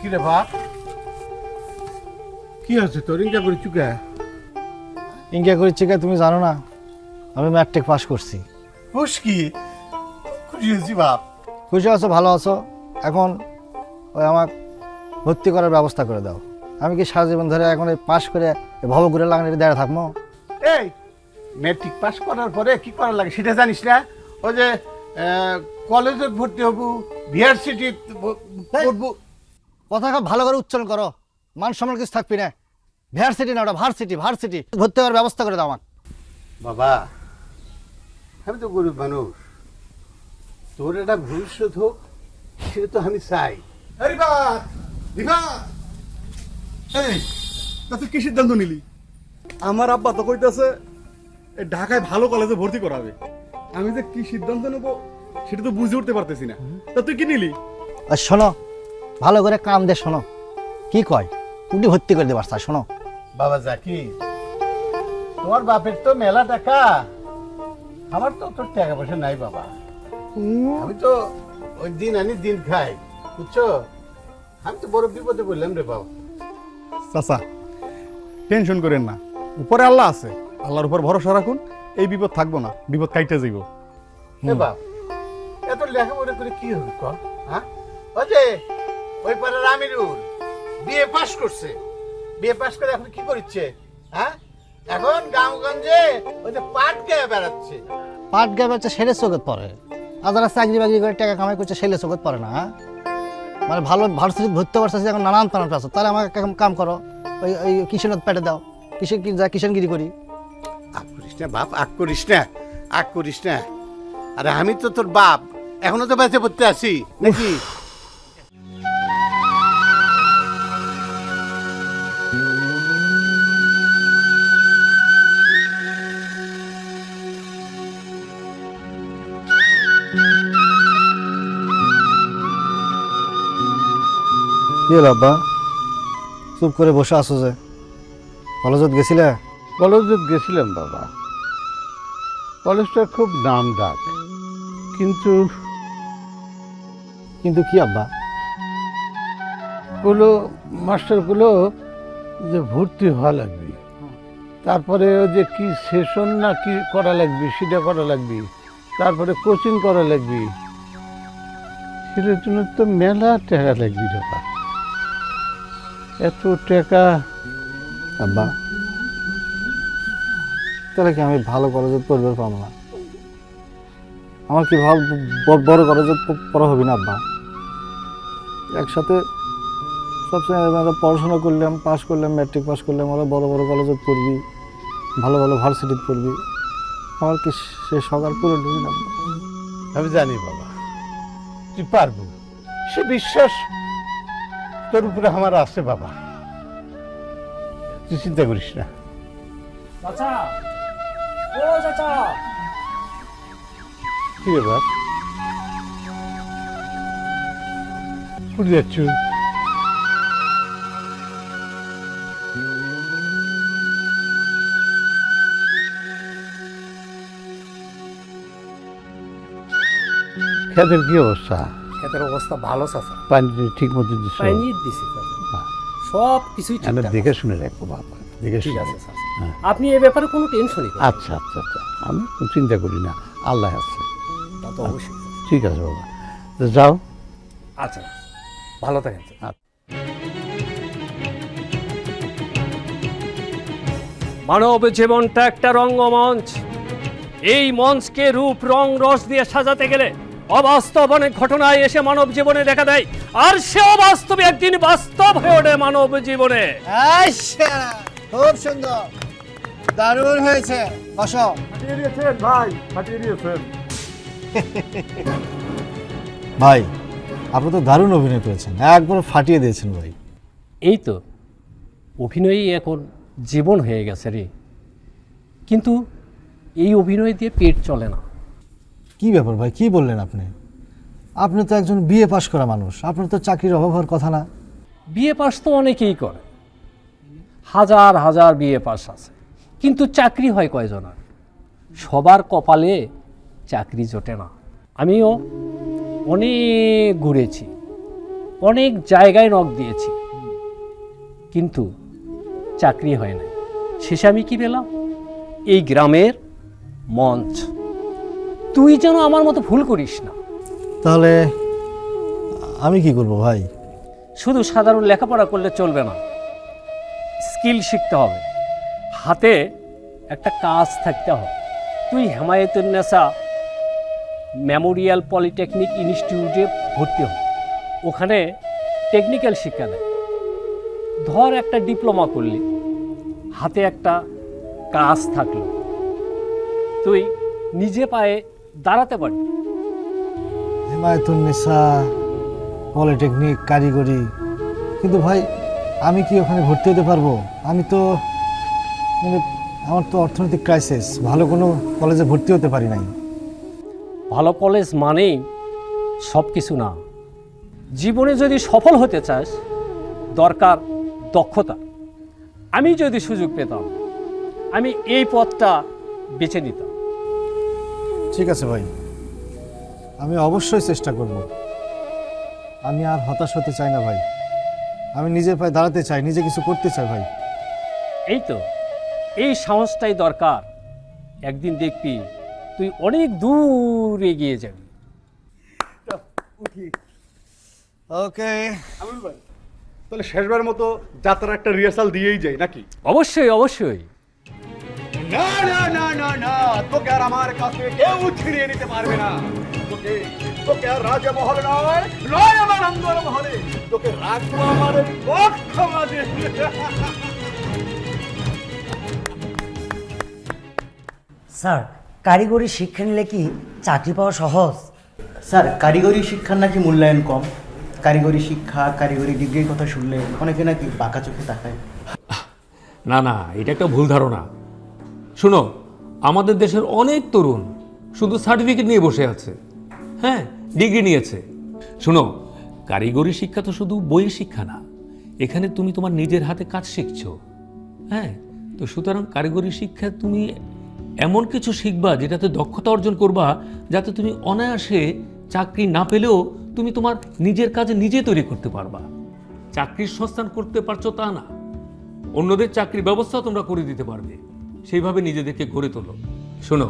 কি রে বাপ, কি আছে তোর? ইনকা করে চুকে ইনকা করে চিকা তুমি জানো না আমি ম্যাট্রিক পাস করছি। খুশ কি খুশি হয়েছি বাপ। খুশি আছো, ভালো আছো? এখন ওই আমার ভর্তি করার ব্যবস্থা করে দাও। আমি কি সারা জীবন ধরে এখন এই পাশ করে ভবঘুরে লাগানোর দাঁড়িয়ে থাকবো? এই ম্যাট্রিক পাস করার পরে কি করা লাগে সেটা জানিস না? ওই যে কলেজে ভর্তি হবো, ইউনিভার্সিটি পড়বো। কথা ভালো করে উচ্চারণ করো, মান সম্মান কিছু থাকবি না। ভার্সিটি না, ওটা ভার্সিটি। ভার্সিটি ভর্তি হওয়ার ব্যবস্থা করে দাও আমার। বাবা আমি তো গরিব মানুষ, তোর একটা ভবিষ্যৎ হোক সেটা তো আমি চাই। তুই কি সিদ্ধান্ত নিলি? আমার আব্বা তো কইতাছে ঢাকায় ভালো কলেজে ভর্তি করাবে। আমি যে কি সিদ্ধান্ত নেবো সেটা তো বুঝে উঠতে পারতেছি না। তা তুই কি নিলি? আর শোনো, ভালো করে কান দিয়ে শোনো কি কয়। উনি ভর্তি করে দেবার স্যার, শোনো। বাবা জাকি, তোমার বাপের তো মেলা টাকা, আমার তো তোর টাকা পয়সা নাই বাবা। আমি তো ওই দিন আনি দিন খাই, বুঝছো? আমি তো বড় বিপদে বললাম রে বাবা। চাচা টেনশন করেন না, উপরে আল্লাহ আছে, আল্লাহর উপর ভরসা রাখুন। এই বিপদ থাকবো না, বিপদ কাইটে যাইব। এ বাপ, এত লেখাপড়া করে কি হবে কর? হ্যাঁ, ওই যে ওই পাড়ার আমিরুল বিএ পাস করছে, বিএ পাস করে এখন কি করছে? হ্যাঁ, এখন গ্রামগঞ্জে ওই যে পাট গেয়ে বেড়াচ্ছে। পাট গায়ে বাচ্চা সেলে চোখত পড়ে, আর যারা চাকরি বাকরি করে টাকা কামাই করছে সেলে চোখত পড়ে না। মানে ভালো ভার্সিটি ভর্তি পারছে এখন নানান তানান আছে, তাহলে আমাকে এখন কাম করো, ওই ওই কিষানত পেটে দাও, কিষানগিরি করি। আগ করিস না বাপ, আগ করিস না, আগ করিস না। আরে আমি তো তোর বাপ, এখনো তো বেঁচে পড়তে আছি নাকি? কি হলো আব্বা, চুপ করে বসে আছো যে? কলেজত গেছিলে? কলেজে গেছিলাম বাবা, কলেজটা খুব নাম ডাক, কিন্তু কিন্তু কি আব্বা? গুলো মাস্টারগুলো যে ভর্তি হওয়া লাগবে, তারপরে ওই যে কি সেশন না কি করা লাগবে সেটা করা লাগবে, তারপরে কোচিং করা লাগবে, সেটার জন্য তো মেলা টাকা লাগবে বাবা। এত টাকা আব্বা তাহলে কি আমি ভালো কলেজে পড়বে পাবো না? আমার কি ভালো বড় কলেজে পড়া হবে না আব্বা? একসাথে সবসময় পড়াশোনা করলাম, পাস করলাম, ম্যাট্রিক পাস করলাম, ওরা বড় বড় কলেজে পড়বি, ভালো ভালো ভার্সিটিতে পড়বি, আমার কি সে সকাল পুরো ঢুকি না? আমি জানি বাবা তুই পারবো, সে বিশ্বাস তোর উপরে আমার আছে বাবা, তুই চিন্তা করিস না। চাচা, ও চাচা, কি রে বাপ, কোথায় যাচ্ছ? খেতের কি অবস্থা? ক্ষেতের অবস্থা ভালো চাচা, পানি ঠিক মতো দিচ্ছ? পানি দিছি চাচা, সব কিছুই আমি ঠিকঠাক দেখে শুনে রাখবো বাবা, দেখে ঠিক শুনে আছে রাখবো। চাচা। হ্যাঁ। আপনি এ ব্যাপারে কোনো টেনশনই করেন না। আচ্ছা আচ্ছা আচ্ছা, আমি কোনো চিন্তা করি না, আল্লাহ আছে। তা তো অবশ্যই চাচা। ঠিক আছে বাবা, তো যাও। আচ্ছা, ভালো থাকেন চাচা। মানব জীবনটা একটা রঙ্গমঞ্চ, এই মঞ্চকে রূপ রং রস দিয়ে সাজাতে গেলে অবাস্তব অনেক ঘটনায় এসে মানব জীবনে দেখা দেয়, আর সে অবাস্তবে একদিন বাস্তব হয়ে ওঠে মানব জীবনে। খুব সুন্দর, দারুণ হয়েছে, বসো। ভাই আপনি তো দারুণ অভিনয় করেছেন, একবার ফাটিয়ে দিয়েছেন ভাই। এই তো অভিনয়ই এখন জীবন হয়ে গেছে রে, কিন্তু এই অভিনয় দিয়ে পেট চলে না। কি ব্যাপার ভাই, কি বললেন আপনি? আপনি তো একজন বিএ পাশ করা মানুষ, আপনার তো চাকরির অভাব হওয়ার কথা না। বিএ পাস তো অনেকেই করে, হাজার হাজার বিএ পাস আছে, কিন্তু চাকরি হয় কয়জনের? সবার কপালে চাকরি জোটে না। আমিও অনেক ঘুরেছি, অনেক জায়গায় নক দিয়েছি, কিন্তু চাকরি হয় না। শেষে আমি কি পেলাম? এই গ্রামের মঞ্চ। তুই যেন আমার মতো ভুল করিস না। তাহলে আমি কি করব ভাই? শুধু সাধারণ লেখাপড়া করলে চলবে না, স্কিল শিখতে হবে, হাতে একটা কাজ থাকতে হবে। তুই হেমায়েতুন্নেসা মেমোরিয়াল পলিটেকনিক ইনস্টিটিউটে ভর্তি হ, ওখানে টেকনিক্যাল শিক্ষা দেয়। ধর একটা ডিপ্লোমা করলি, হাতে একটা কাজ থাকলো, তুই নিজে পায়ে দাঁড়াতে পারবি। হেমায়েতুন্নেসা পলিটেকনিক কারিগরি, কিন্তু ভাই আমি কি ওখানে ভর্তি হতে পারবো? আমি তো মানে আমার তো অর্থনৈতিক ক্রাইসিস, ভালো কোনো কলেজে ভর্তি হতে পারি নাই। ভালো কলেজ মানেই সব কিছু না। জীবনে যদি সফল হতে চাস, দরকার দক্ষতা। আমি যদি সুযোগ পেতাম, আমি এই পথটা বেছে নিতাম। ঠিক আছে ভাই, আমি অবশ্যই চেষ্টা করব। আমি আর হতাশ হতে চাই না ভাই, আমি নিজের পায়ে দাঁড়াতে চাই, নিজে কিছু করতে চাই ভাই। এই তো, এই সাহসটাই দরকার। একদিন দেখবি তুই অনেক দূর এগিয়ে যাবি। ওকে, আমিনুল ভাই, তাহলে শেষবারের মতো যাত্রার একটা রিহার্সাল দিয়েই যাই নাকি? অবশ্যই অবশ্যই। না না না না না, তোকে আর আমার কাছে কেউ ছিনিয়ে নিতে পারবে না। তোকে তোকে আর রাজমহল নয়, নয় আমার অন্দর মহলে, তোকে রাখবো আমার পক্ষ মাঝে। স্যার, কারিগরি শিক্ষা নিলে কি চাকরি পাওয়া সহজ? স্যার, কারিগরি শিক্ষার নাকি মূল্যায়ন কম। কারিগরি শিক্ষা, কারিগরি ডিগ্রির কথা শুনলে অনেকে নাকি বাঁকা চোখে তাকায়। না না, এটা একটা ভুল ধারণা। শোনো, আমাদের দেশের অনেক তরুণ শুধু সার্টিফিকেট নিয়ে বসে আছে, হ্যাঁ, ডিগ্রি নিয়েছে। শোনো, কারিগরি শিক্ষা তো শুধু বইয়ের শিক্ষা না, এখানে তুমি তোমার নিজের হাতে কাজ শিখছো। হ্যাঁ, তো সুতরাং কারিগরি শিক্ষা তুমি এমন কিছু শিখবা যেটাতে দক্ষতা অর্জন করবা, যাতে তুমি অনায়াসে চাকরি না পেলেও তুমি তোমার নিজের কাজে নিজে তৈরি করতে পারবা। চাকরির সংস্থান করতে পারছো তা না, অন্যদের চাকরির ব্যবস্থা তোমরা করে দিতে পারবে। সেইভাবে নিজেদেরকে গড়ে তোলো। শোনো,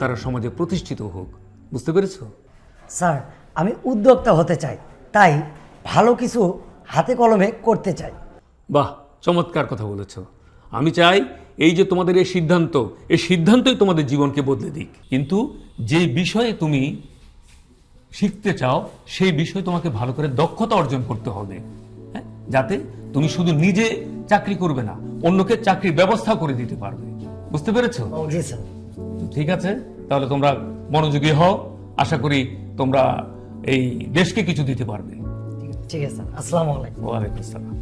তারা সমাজে প্রতিষ্ঠিত হোক। বুঝতে পেরেছো? স্যার, আমি উদ্যোক্তা হতে চাই, তাই ভালো কিছু হাতে কলমে করতে চাই। বাহ, চমৎকার কথা বলেছ। আমি চাই এই যে তোমাদের এই সিদ্ধান্তই তোমাদের জীবনকে বদলে দিক। কিন্তু যে বিষয়ে তুমি শিখতে চাও সেই বিষয়ে তোমাকে ভালো করে দক্ষতা অর্জন করতে হবে, হ্যাঁ, যাতে তুমি শুধু নিজে চাকরি করবে না, অন্যকে চাকরির ব্যবস্থা করে দিতে পারবে। বুঝতে পেরেছো? জি স্যার। ঠিক আছে, তাহলে তোমরা মনোযোগী হও। আশা করি তোমরা এই দেশকে কিছু দিতে পারবে। ঠিক আছে স্যার, আসসালামু আলাইকুম। ওয়ালাইকুম আসসালাম।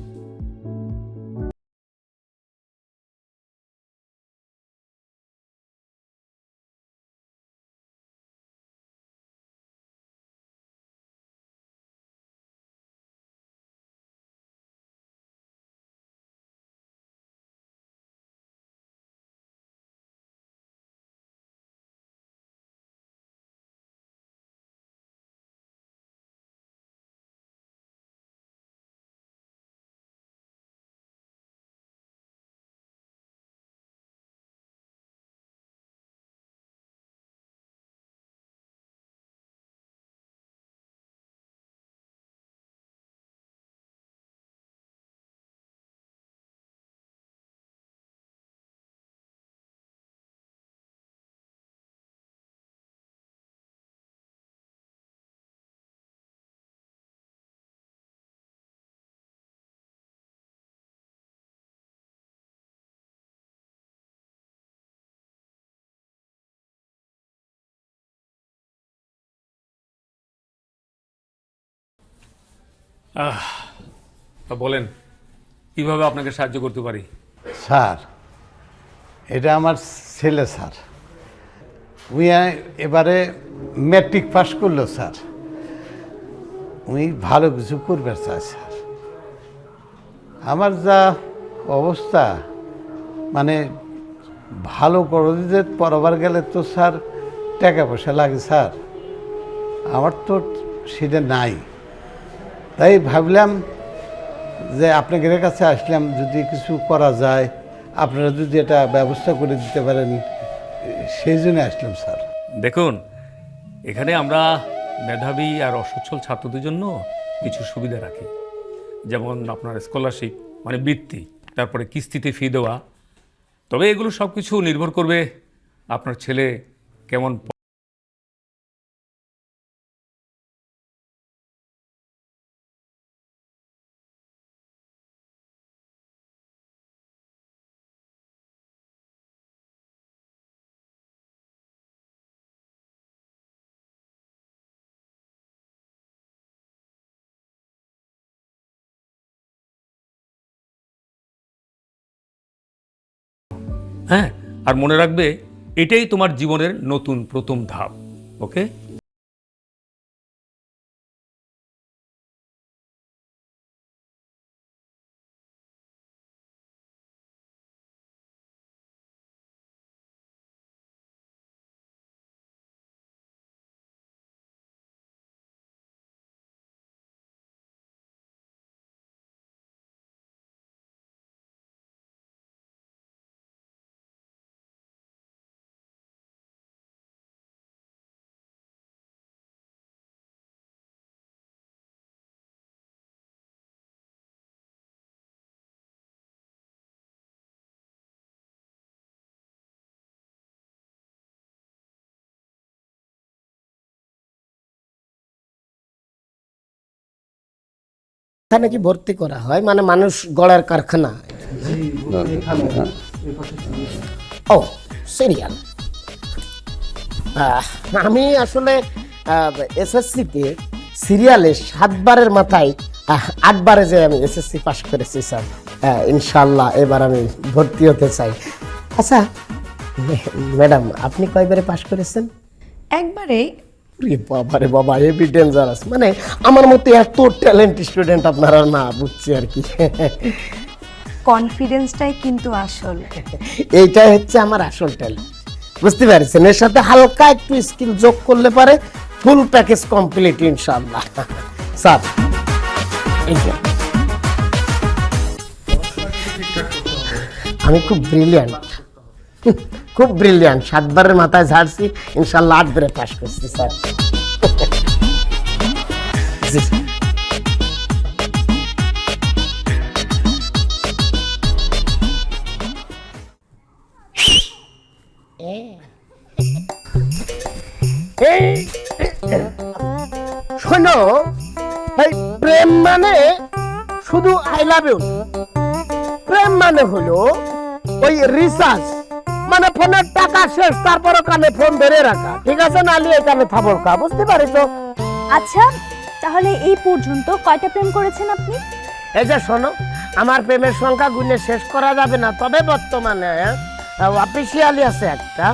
তা বলেন, কিভাবে আপনাকে সাহায্য করতে পারি? স্যার, এটা আমার ছেলে স্যার। উনি এবারে ম্যাট্রিক পাস করলো স্যার। উনি ভালো কিছু করবে চায় স্যার। আমার যা অবস্থা মানে ভালো কলেজে পড়াবার গেলে তো স্যার টাকা পয়সা লাগে স্যার, আমার তো সেটা নাই। তাই ভাবলাম যে আপনাদের কাছে আসলাম, যদি কিছু করা যায়, আপনারা যদি এটা ব্যবস্থা করে দিতে পারেন, সেই জন্য আসলাম স্যার। দেখুন, এখানে আমরা মেধাবী আর অসচ্ছল ছাত্রদের জন্য কিছু সুবিধা রাখি, যেমন আপনার স্কলারশিপ মানে বৃত্তি, তারপরে কিস্তিতে ফি দেওয়া। তবে এগুলো সব কিছু নির্ভর করবে আপনার ছেলে কেমন। হ্যাঁ, আর মনে রাখবে এটাই তোমার জীবনের নতুন প্রথম ধাপ। ওকে? এখানে কি ভর্তি করা হয়, মানে মানুষ গড়ার কারখানা? ও সিরিয়াল। আমি আসলে এসএসসিতে সিরিয়ালে 7 বারের মাথায় 8 বারে যে আমি এসএসসি পাস করেছি স্যার। ইনশাল্লাহ এবার আমি ভর্তি হতে চাই। আচ্ছা ম্যাডাম, আপনি কয়বারে পাস করেছেন? একবারেই। রে বাবা রে বাবা, হেভি ডেঞ্জারাস। মানে আমার মতো এত ট্যালেন্ট স্টুডেন্ট আপনারা না, বুঝছি আর কি। কনফিডেন্সটাই কিন্তু আসল। এইটাই হচ্ছে আমার আসল ট্যালেন্ট, বুঝতে পারছেন? এর সাথে হালকা একটু স্কিল যোগ করলে পারে ফুল প্যাকেজ কমপ্লিট ইনশাআল্লাহ। স্যার আমি খুব ব্রিলিয়ান্ট, খুব ব্রিলিয়ান্ট। 7 বারের মাথায় ঝাড়ছি, ইনশাআল্লাহ 8 বারে পাস করছি স্যার। জি স্যার। শোনো, এই প্রেম মানে শুধু আই লাভ ইউ। প্রেম মানে হলো ওই রিচার্জ, মানে ফোনের টাকা শেষ তারপরও কানে ফোন ধরে রাখা, ঠিক আছে? না নিয়ে কানে থাবর খা, বুঝতে পারিস? আচ্ছা, তাহলে এই পর্যন্ত কয়টা প্রেম করেছেন আপনি? এই যে শোনো, আমার প্রেমের সংখ্যা গুণে শেষ করা যাবে না, তবে বর্তমানে অফিসিয়ালি আছে একটা,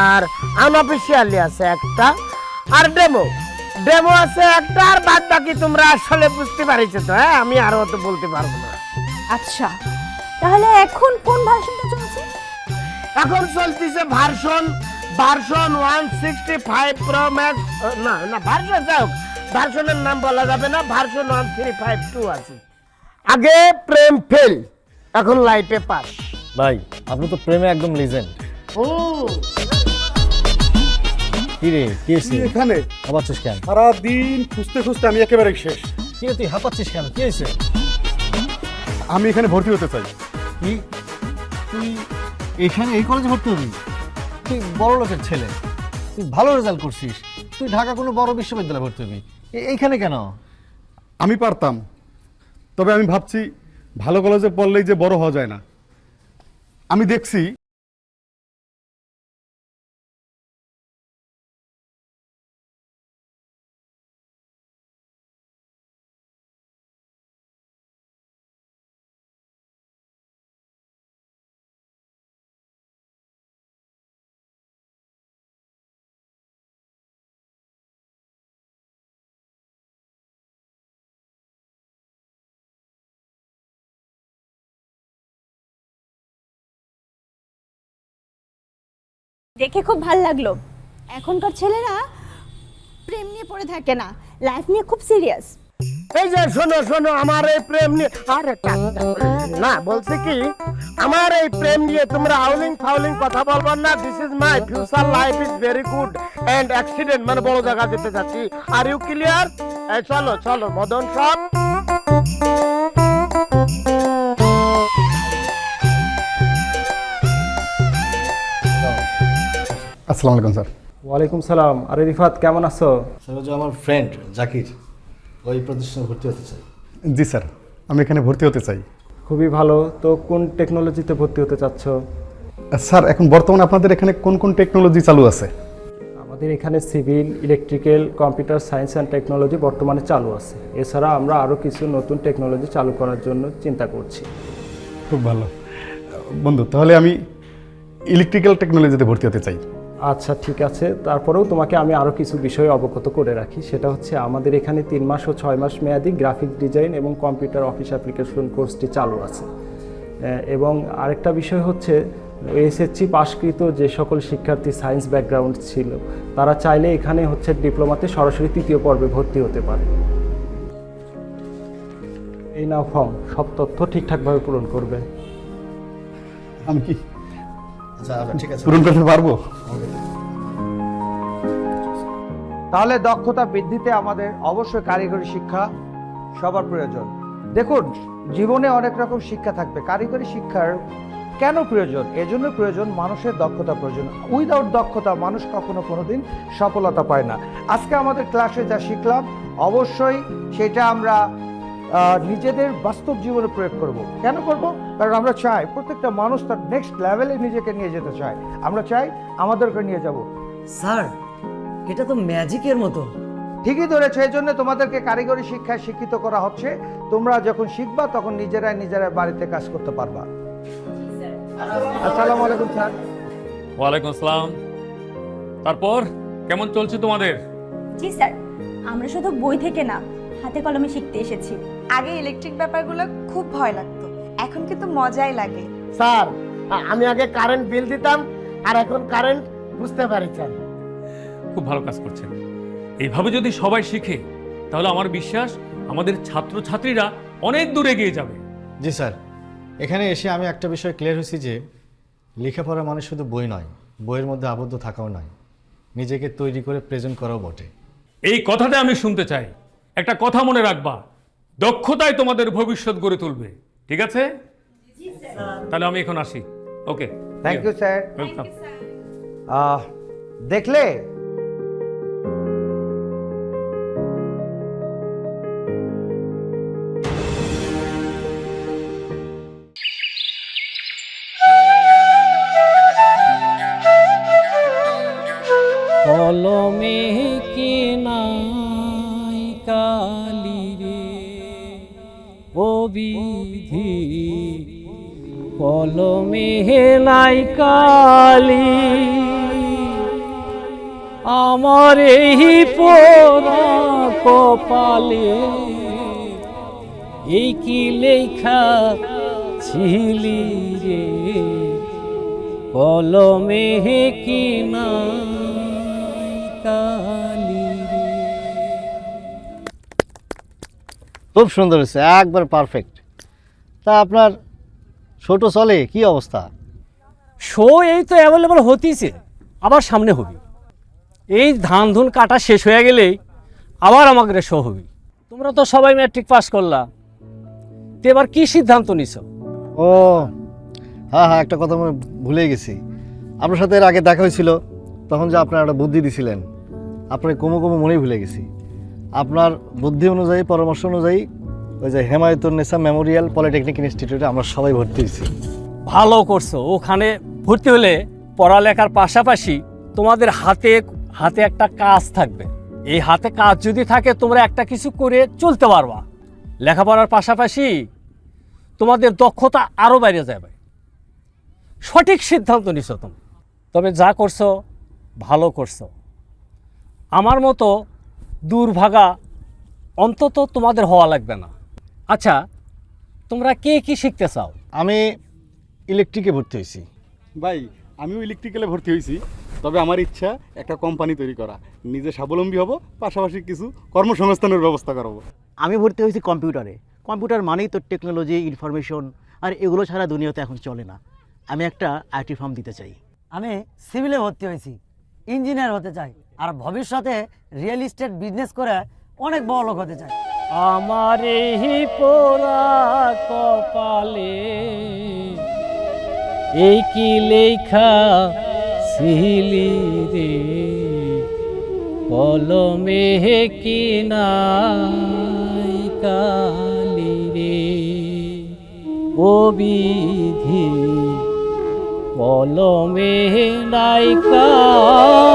আর আনঅফিসিয়ালি আছে একটা, আর ডেমো ডেমো আছে একটা, আর বাদ বাকি তোমরা আসলে বুঝতে পারিছো তো। হ্যাঁ, আমি আরো তো বলতে পারবো না। আচ্ছা, তাহলে এখন কোন ভার্সনটা চলছে? এখন চলতেছে ভার্সন 165 প্রো ম্যাক্স। না না, ভার্সন যাই হোক, ভার্সনের নাম বলা যাবে না, ভার্সন 1352 আছে। আগে প্রেম ফেল, এখন লাইফে পাস। ভাই আপনি তো প্রেমে একদম লিজেন্ড। কি রে, কি হয়েছে? এখানে হাঁপাচ্ছিস কেন? সারাদিন খুঁজতে খুঁজতে আমি একেবারে শেষ। কি রে, তুই হাঁপাচ্ছিস কেন? কি হয়েছে? আমি এখানে ভর্তি হতে চাই। কি তুই এখানে এই কলেজে ভর্তি হবি? তুই বড় লোকের ছেলে, তুই ভালো রেজাল্ট করছিস, তুই ঢাকা কোনো বড় বিশ্ববিদ্যালয়ে ভর্তি হবি, এইখানে কেন? আমি পারতাম, তবে আমি ভাবছি ভালো কলেজে পড়লেই যে বড় হওয়া যায় না। আমি দেখছি দেখে খুব ভালো লাগলো। এখনকার ছেলেরা প্রেম নিয়ে পড়ে থাকে না, লাইফ নিয়ে খুব সিরিয়াস। এই যে শোনো শোনো, আমার এই প্রেম নিয়ে আরে না, বলছি কি আমার এই প্রেম নিয়ে তোমরা হাউলিং ফাউলিং কথা বলবো না। This is my future, life is very good and accident, মানে বড় জায়গা যেতে যাচ্ছি। Are you clear? এই চলো চলো মদন সব। আসসালামু আলাইকুম স্যার। ওয়ালাইকুম সালাম। আরে রিফাত, কেমন আছো? স্যার হচ্ছে আমার ফ্রেন্ড জাকির, ওই প্রতিষ্ঠানে ভর্তি হতে চাই। জি স্যার, আমি এখানে ভর্তি হতে চাই। খুবই ভালো। তো কোন টেকনোলজিতে ভর্তি হতে চাচ্ছ? স্যার, এখন বর্তমানে আপনাদের এখানে কোন কোন টেকনোলজি চালু আছে? আমাদের এখানে civil, electrical, computer science and technology বর্তমানে চালু আছে। এছাড়া আমরা আরও কিছু নতুন টেকনোলজি চালু করার জন্য চিন্তা করছি। খুব ভালো বন্ধু, তাহলে আমি ইলেকট্রিক্যাল টেকনোলজিতে ভর্তি হতে চাই। আচ্ছা ঠিক আছে, তারপরেও তোমাকে আমি আরও কিছু বিষয়ে অবগত করে রাখি। সেটা হচ্ছে আমাদের এখানে 3 মাস ও 6 মাস মেয়াদি গ্রাফিক ডিজাইন এবং কম্পিউটার অফিস অ্যাপ্লিকেশন কোর্সটি চালু আছে। এবং আরেকটা বিষয় হচ্ছে এসএসসি পাশকৃত যে সকল শিক্ষার্থী সায়েন্স ব্যাকগ্রাউন্ড ছিল তারা চাইলে এখানে হচ্ছে ডিপ্লোমাতে সরাসরি 3য় পর্বে ভর্তি হতে পারে। এই নাও ফর্ম, সব তথ্য ঠিকঠাকভাবে পূরণ করবে। আমি কি আচ্ছা ঠিক আছে। পূরণ করতে পারবো? তাহলে দক্ষতা বৃদ্ধিতে আমাদের অবশ্যই কারিগরি শিক্ষা সবার প্রয়োজন। দেখুন, জীবনে অনেক রকম শিক্ষা থাকবে, কারিগরি শিক্ষার কেন প্রয়োজন? এজন্য প্রয়োজন, মানুষের দক্ষতা প্রয়োজন। উইদাউট দক্ষতা মানুষ কখনো কোনোদিন সফলতা পায় না। আজকে আমাদের ক্লাসে যা শিখলাম অবশ্যই সেটা আমরা নিজেদের বাস্তব জীবনে প্রয়োগ করব। কেন করব? কারণ আমরা চাই প্রত্যেকটা মানুষ তার নেক্সট লেভেলে নিজেকে নিয়ে যেতে চায়। আমরা চাই আমাদেরকে নিয়ে যাব। স্যার, এটা তো ম্যাজিকের মতো। ঠিকই ধরেছে, এই জন্য তোমাদেরকে কারিগরি শিক্ষায় শিক্ষিত করা হচ্ছে। তোমরা যখন শিখবা তখন নিজেরাই বাড়িতে কাজ করতে পারবা। আসসালামু আলাইকুম স্যার। ওয়ালাইকুম আসসালাম। তারপর কেমন চলছে তোমাদের? জি স্যার, আমরা শুধু বই থেকে না, হাতে কলমে শিখতে এসেছি। আগে ইলেকট্রিক ব্যাপারগুলো খুব ভয় লাগতো, এখন কিন্তু মজাই লাগে। স্যার, আমি আগে কারেন্ট বিল দিতাম, আর এখন কারেন্ট বুঝতে পারি স্যার। খুব ভালো কাজ করছেন। এইভাবে যদি সবাই শিখে তাহলে আমার বিশ্বাস আমাদের ছাত্রছাত্রীরা অনেক দূরে এগিয়ে যাবে। জি স্যার, এখানে এসে আমি একটা বিষয় ক্লিয়ার হয়েছি যে লেখাপড়া মানে শুধু বই নয়, বইয়ের মধ্যে আবদ্ধ থাকাও নয়, নিজেকে তৈরি করে প্রেজেন্ট করাও বটে। এই কথাটা আমি শুনতে চাই। একটা কথা মনে রাখবা, দক্ষতাই তোমাদের ভবিষ্যৎ গড়ে তুলবে। ঠিক আছে? তাহলে আমি এখন আসি। ওকে, থ্যাংক ইউ স্যার। ওয়েলকাম। দেখলে কলমে কি নাই কালি রে ও বিধি, কলমে নাই কালি, আমার এই পোড়া কপালে এই কি লেখা ছিলি রে, কলমে কি নাই কালি রে। খুব সুন্দর হয়েছে, একবার পারফেক্ট। তা আপনার ছোট চলে কি অবস্থা? শো এই তো অ্যাভেলেবল হতেইছে, আবার সামনে হবে। এই ধান ধুন কাটা শেষ হয়ে গেলেই আবার আমাকে শো হবে। তোমরা তো সবাই ম্যাট্রিক পাস করলা, তো এবার কি সিদ্ধান্ত নিছো? ও হ্যাঁ হ্যাঁ, একটা কথা আমি ভুলে গেছি। আপনার সাথে এর আগে দেখা হয়েছিল, তখন যে আপনার একটা বুদ্ধি দিছিলেন, আপনার কমো মনেই ভুলে গেছি। আপনার বুদ্ধি অনুযায়ী, পরামর্শ অনুযায়ী ওই যে হেমায়তুন্নেসা মেমোরিয়াল পলিটেকনিক ইনস্টিটিউটে আমরা সবাই ভর্তি হয়েছি। ভালো করছো। ওখানে ভর্তি হলে পড়ালেখার পাশাপাশি তোমাদের হাতে হাতে একটা কাজ থাকবে। এই হাতে কাজ যদি থাকে তোমরা একটা কিছু করে চলতে পারবা। লেখাপড়ার পাশাপাশি তোমাদের দক্ষতা আরও বেড়ে যাবে। সঠিক সিদ্ধান্ত নিছো তুমি। তবে যা করছো ভালো করছো। আমার মতো দুর্ভাগা অন্তত তোমাদের হওয়া লাগবে না। আচ্ছা, তোমরা কে কি শিখতে চাও? আমি ইলেকট্রিকে ভর্তি হয়েছি। ভাই, আমিও ইলেকট্রিক্যালে ভর্তি হয়েছি। তবে আমার ইচ্ছা একটা কোম্পানি তৈরি করা, নিজে স্বাবলম্বী হব, পাশাপাশি কিছু কর্মসংস্থানের ব্যবস্থা করাবো। আমি ভর্তি হয়েছি কম্পিউটারে। কম্পিউটার মানেই তো টেকনোলজি, ইনফরমেশন, আর এগুলো ছাড়া দুনিয়াতে এখন চলে না। আমি একটা আইটি ফার্ম দিতে চাই। আমি সিভিলে ভর্তি হয়েছি, ইঞ্জিনিয়ার হতে চাই, আর ভবিষ্যতে রিয়েল এস্টেট বিজনেস করে অনেক বড় লোক হতে চাই। আমার এই পোড়া কপালে এই কি লেখা ছিলি রে, কলমে কি নাই কালি রে, ও বিধি কলমে নাই কালি।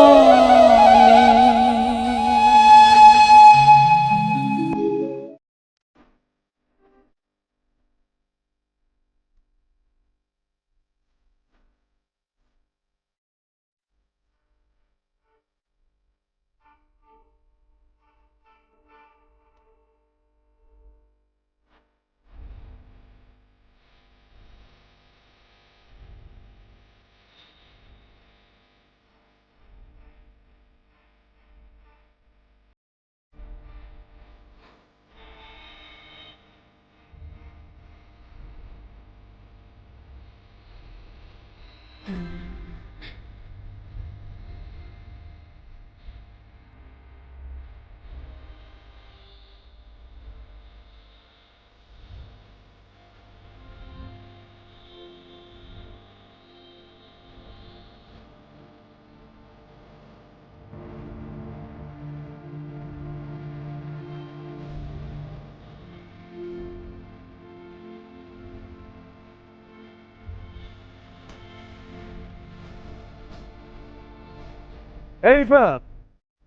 এই রিফাত,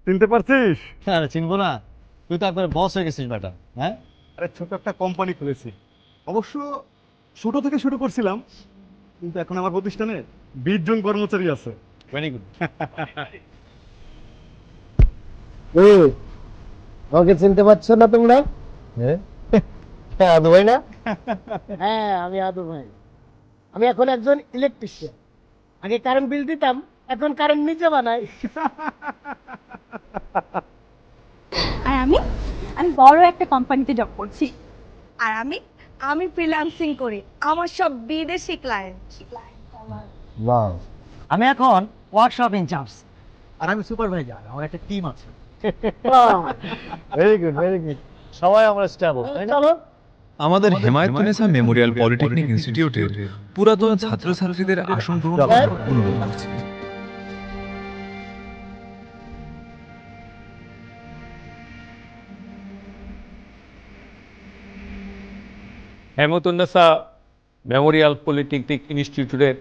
চিনতে পারছিস? আরে চিনবো না, তুই তো একবার বস হয়ে গেছিস বেটা। হ্যাঁ, আরে ছোট একটা কোম্পানি খুলেছি। অবশ্য ছোট থেকে শুরু করছিলাম, কিন্তু এখন আমার প্রতিষ্ঠানে 20 জন কর্মচারী আছে। Very good. আমাকে চিনতে পারছো না তোমরা? হ্যাঁ আদু ভাই না? হ্যাঁ, আমি আদু ভাই। আমি এখন একজন ইলেকট্রিশিয়ান। আগে কারেন্ট বিল দিতাম, এখন কারেন্ট নিজে বানাই। আর আমি আমি বড় একটা কোম্পানিতে জব করছি। আর আমি ফ্রিল্যান্সিং করি, আমার সব বিদেশি ক্লায়েন্ট। ওয়াও। আমি এখন ওয়ার্কশপ ইনচার্জ, আর আমি সুপারভাইজার। আমার একটা টিম আছে। Very good, very good. সবাই আমরা স্টেবল, তাই না? আমাদের হেমায়েতুন্নেছা মেমোরিয়াল পলিটেকনিক ইনস্টিটিউটের পুরাতন ছাত্রছাত্রীদের আসন গ্রহণ অনুরোধ করছি। হেমায়েতুন্নেছা মেমোরিয়াল পলিটেকনিক ইনস্টিটিউটের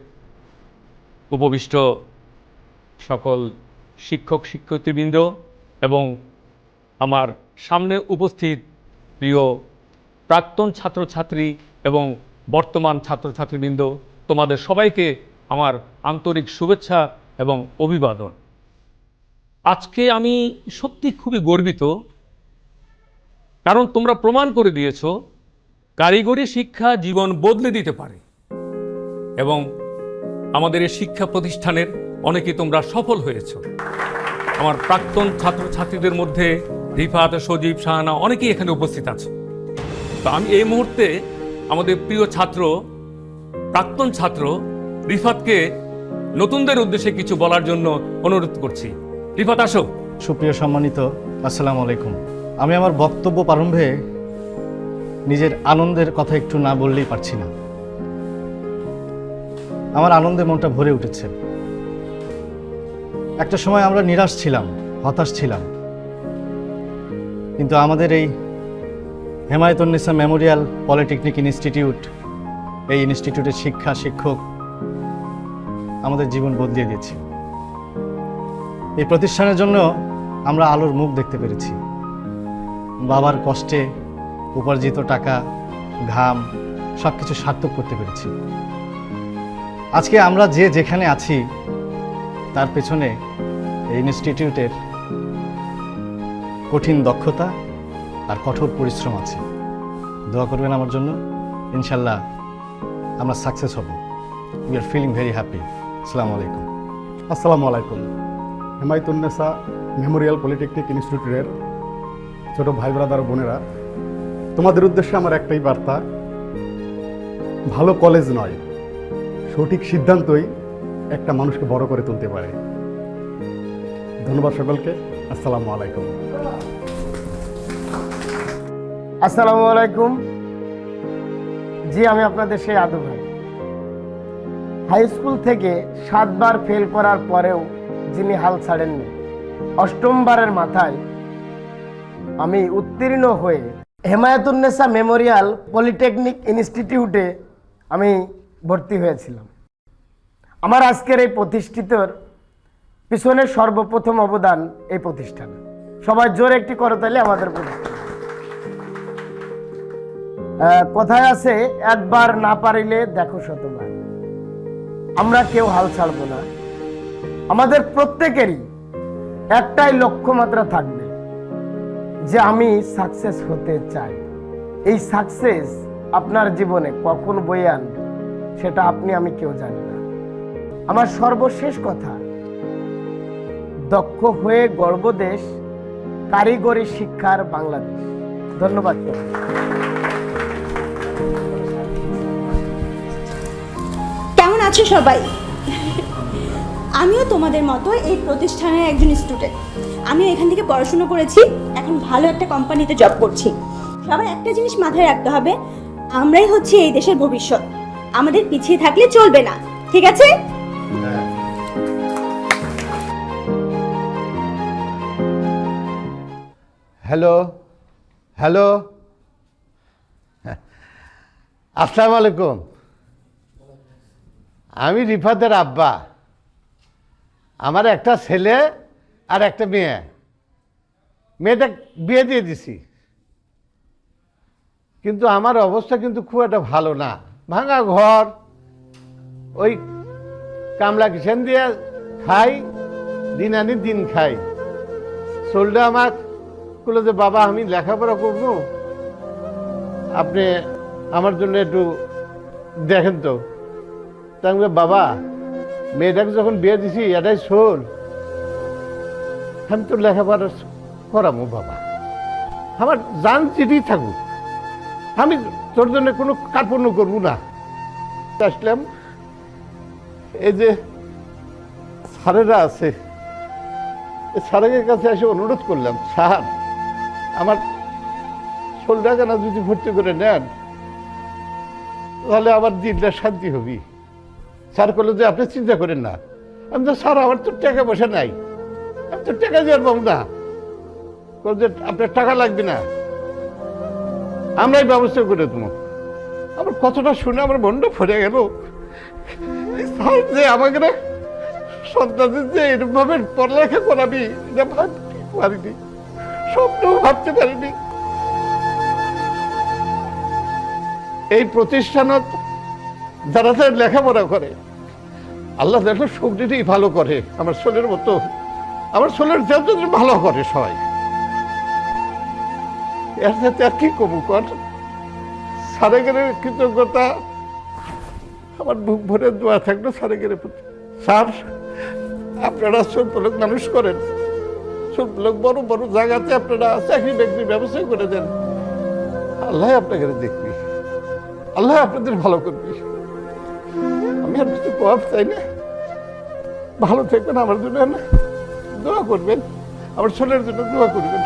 উপবিষ্ট সকল শিক্ষক শিক্ষার্থীবৃন্দ এবং আমার সামনে উপস্থিত প্রিয় প্রাক্তন ছাত্রছাত্রী এবং বর্তমান ছাত্রছাত্রীবৃন্দ, তোমাদের সবাইকে আমার আন্তরিক শুভেচ্ছা এবং অভিবাদন। আজকে আমি সত্যি খুবই গর্বিত, কারণ তোমরা প্রমাণ করে দিয়েছো কারিগরি শিক্ষা জীবন বদলে দিতে পারে এবং আমাদের এই শিক্ষা প্রতিষ্ঠানের অনেকে তোমরা সফল হয়েছো। আমার প্রাক্তন ছাত্রছাত্রীদের মধ্যে রিফাত, সজীব, শাহানা অনেকেই এখানে উপস্থিত আছে। তো আমি এই মুহূর্তে আমাদের প্রিয় ছাত্র, প্রাক্তন ছাত্র রিফাতকে নতুনদের উদ্দেশ্যে কিছু বলার জন্য অনুরোধ করছি। রিফাত, আসো। সুপ্রিয় সম্মানিত, আসসালামু আলাইকুম। আমি আমার বক্তব্য প্রারম্ভে নিজের আনন্দের কথা একটু না বললেই পারছি না। আমার আনন্দে মনটা ভরে উঠেছে। একটা সময় আমরা নিরাশ ছিলাম, হতাশ ছিলাম, কিন্তু আমাদের এই হেমায়েতুন্নেছা মেমোরিয়াল পলিটেকনিক ইনস্টিটিউট, এই ইনস্টিটিউটের শিক্ষা, শিক্ষক আমাদের জীবন বদলিয়ে দিয়েছে। এই প্রতিষ্ঠানের জন্য আমরা আলোর মুখ দেখতে পেরেছি। বাবার কষ্টে উপার্জিত টাকা, ঘাম সব কিছু সার্থক করতে পেরেছি। আজকে আমরা যে যেখানে আছি তার পেছনে এই ইনস্টিটিউটের কঠিন দক্ষতা আর কঠোর পরিশ্রম আছে। দোয়া করবেন আমার জন্য, ইনশাল্লাহ আমরা সাকসেস হব। We are feeling very happy. আসসালামু আলাইকুম। আসসালামু আলাইকুম। হেমায়তুন্নেসা মেমোরিয়াল পলিটেকনিক ইনস্টিটিউটের ছোট ভাই ব্রাদার ও বোনেরা, তোমাদের উদ্দেশ্যে আমার একটাই বার্তা, ভালো কলেজ নয়, সঠিক সিদ্ধান্তই একটা মানুষকে বড় করে তুলতে পারে। ধন্যবাদ সকলকে। আসসালামু আলাইকুম। আসসালামু আলাইকুম। জি, আমি আপনাদের সেই আদু ভাই। হাই স্কুল থেকে 7 বার ফেল করার পরেও যিনি হাল ছাড়েননি, 8ম বারের মাথায় আমি উত্তীর্ণ হয়ে হেমায়তুন্নেসা মেমোরিয়াল পলিটেকনিক ইনস্টিটিউটে আমি ভর্তি হয়েছিলাম। আমার আজকের এই প্রতিষ্ঠিতর পিছনে সর্বপ্রথম অবদান এই প্রতিষ্ঠান। সবাই জোরে একটি করতালি আমাদের প্রতিষ্ঠান। কথায় আছে, একবার না পারিলে দেখো শতবার। আমরা কেউ হাল ছাড়বো না। আমাদের প্রত্যেকেরই একটাই লক্ষ্যমাত্রা থাকবে যে আমি সাকসেস হতে চাই। এই সাকসেস আপনার জীবনে কখন বয়ে আনবে সেটা আপনি আমি কেউ জানি না। আমার সর্বশেষ কথা, দক্ষ হয়ে গর্ব দেশ, কারিগরি শিক্ষার বাংলাদেশ। ধন্যবাদ। কেমন আছো সবাই? আমিও তোমাদের মতো এই প্রতিষ্ঠানের একজন স্টুডেন্ট। আমিও এখান থেকে পড়াশোনা করেছি, এখন ভালো একটা কোম্পানিতে জব করছি। সবাই একটা জিনিস মাথায় রাখতে হবে, আমরাই হচ্ছে এই দেশের ভবিষ্যৎ। আমাদের পিছিয়ে থাকলে চলবে না, ঠিক আছে? হ্যালো হ্যালো, আসসালামু আলাইকুম। আমি রিফাতের আব্বা। আমার একটা ছেলে আর একটা মেয়ে। মেয়েটা বিয়ে দিয়ে দিছি, কিন্তু আমার অবস্থা কিন্তু খুব একটা ভালো না। ভাঙা ঘর, ওই কামলা কিষেন দিয়ে খাই, দিন আনি দিন খাই। চললে আমার বললো যে বাবা আমি লেখাপড়া করবো, আপনি আমার জন্য একটু দেখেন তো। তা আমি বললাম, বাবা মেয়েটাকে যখন বিয়ে দিছি এটাই শোন, আমি তো লেখাপড়া করাবো বাবা, আমার জান চিঠি থাকুক, আমি তোর জন্য কোনো কার্পণ্য করবো না। আসলাম, এই যে স্যারেরা আছে, স্যারের কাছে এসে অনুরোধ করলাম, স্যার আমার 16 টাকা না যদি ভর্তি করে নেন তাহলে আমার দিনটা শান্তি হবি। স্যার বললো যে আপনি চিন্তা করেন না। আমি তো স্যার আমার তো টাকা পয়সা নাই, আমি তো টাকা দিয়ে পাবো না। যে আপনার টাকা লাগবে না, আমরাই ব্যবস্থা করে দেবো। আমার কথাটা শুনে আমার মনটা ভরে গেল। স্যার যে আমাকে না সন্তানদের যে এরকমভাবে পড়ালেখা করাবি এটা ভাবতে পারিনি, স্বপ্নও ভাবতে পারিনি। এই প্রতিষ্ঠানত যারা যারা লেখাপড়া করে আল্লাহ দেখো শক্তিটাই ভালো করে। আমার ছেলের মতো, আমার ছেলের যত ভালো করে সবাই। এর সাথে আর কি কমু কর, সারেগের কৃতজ্ঞতা আমার বুক ভরে দোয়া থাকলো সারেগের প্রতি। স্যার আপনারা ছোট লোক মানুষ করেন, ছোট লোক বড় বড় জায়গাতে আপনারা চাকরি বাকরির ব্যবস্থা করে দেন। আল্লাহ আপনাকে দেখবি, আল্লাহ আপনাদের ভালো করবি। আমি আর কিছু প্রভাব চাই না। ভালো থাকবেন, আমার জন্য দোয়া করবেন, আমার ছেলের জন্য দোয়া করবেন।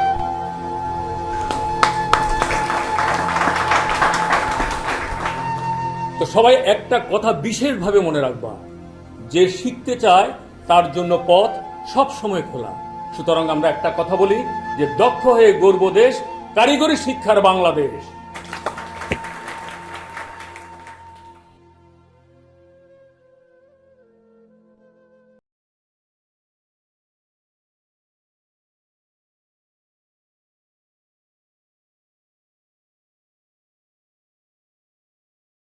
তো সবাই একটা কথা বিশেষভাবে মনে রাখবা, যে শিখতে চায় তার জন্য পথ সব সময় খোলা। সুতরাং আমরা একটা কথা বলি যে দক্ষ হয়ে গর্ব দেশ, কারিগরি শিক্ষার বাংলাদেশ।